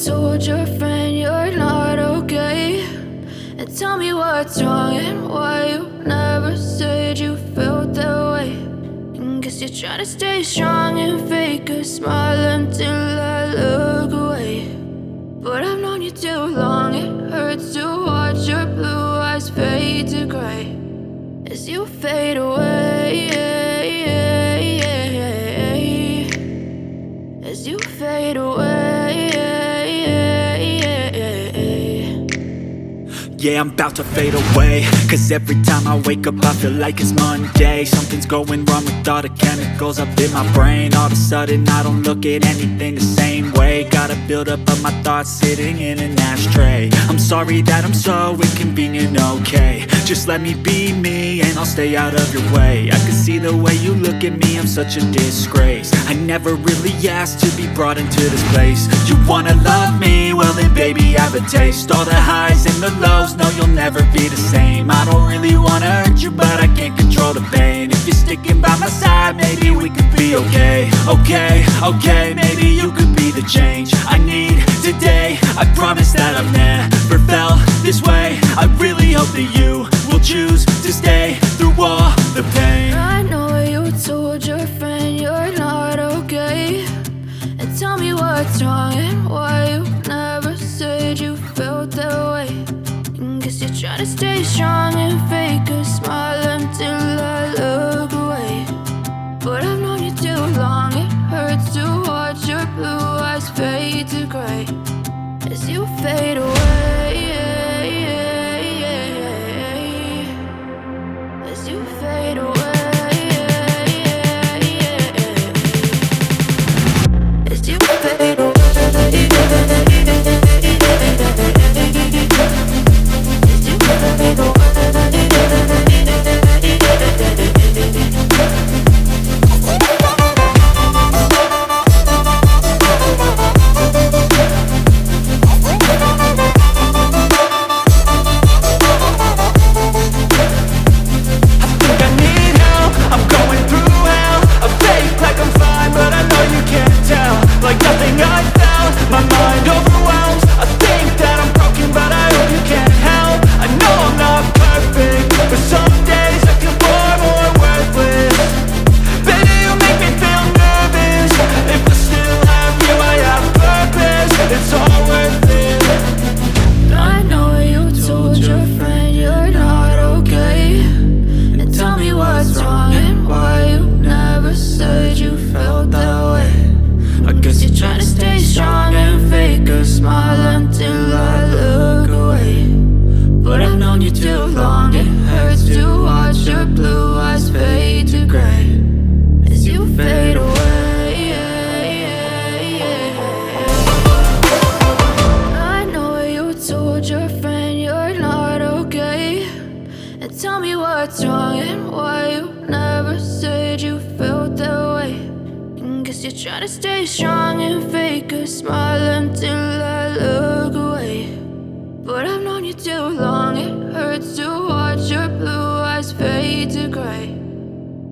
told your friend you're not okay? And tell me what's wrong and why you never said you felt that way. And guess you're trying to stay strong and fake a smile until I look away. But I've known you too long, it hurts to watch your blue eyes fade to gray as you fade away, as you fade away. Yeah, I'm about to fade away, cause every time I wake up I feel like it's Monday. Something's going wrong with all the chemicals up in my brain. All of a sudden I don't look at anything the same way. Got a buildup of my thoughts sitting in an ashtray. I'm sorry that I'm so inconvenient, okay? Just let me be me and I'll stay out of your way. I can see the way you look at me, I'm such a disgrace. I never really asked to be brought into this place. You wanna love me? Well then baby I have a taste. All the highs and the lows, no you'll never be the same. I don't really wanna hurt you but I can't control the pain. If you're sticking by my side maybe we could be okay. Okay, maybe you could be the change I need today. I promise that I've never felt this way. I really hope that you will choose to stay through all the pain. I know you told your friend you're not okay. And tell me what's wrong and why you never said you felt that way. And guess you're trying to stay strong and fake a smile until I look away. But I've known you too long, it hurts to watch your blue eyes fade to gray as you fade away, as you fade away, as you fade away, as you fade away. Like nothing I felt, my mind overwhelms. I think that I'm broken, but I hope you can't help. I know I'm not perfect, but some days I feel far more worthless. Baby, you make me feel nervous. If I still have you, I have purpose. It's all worth it. I know you told your friend you're not okay. And tell me what's wrong and why you never said you felt that way. I guess you're trying to stay strong and fake a smile until I look away. But I've known you too long, it hurts to watch your blue eyes fade to gray as you fade away. I know you told your friend you're not okay. And tell me what's wrong and why you never said you felt that way. Guess you're trying to stay strong and fake a smile until I look away. But I've known you too long, it hurts to watch your blue eyes fade to gray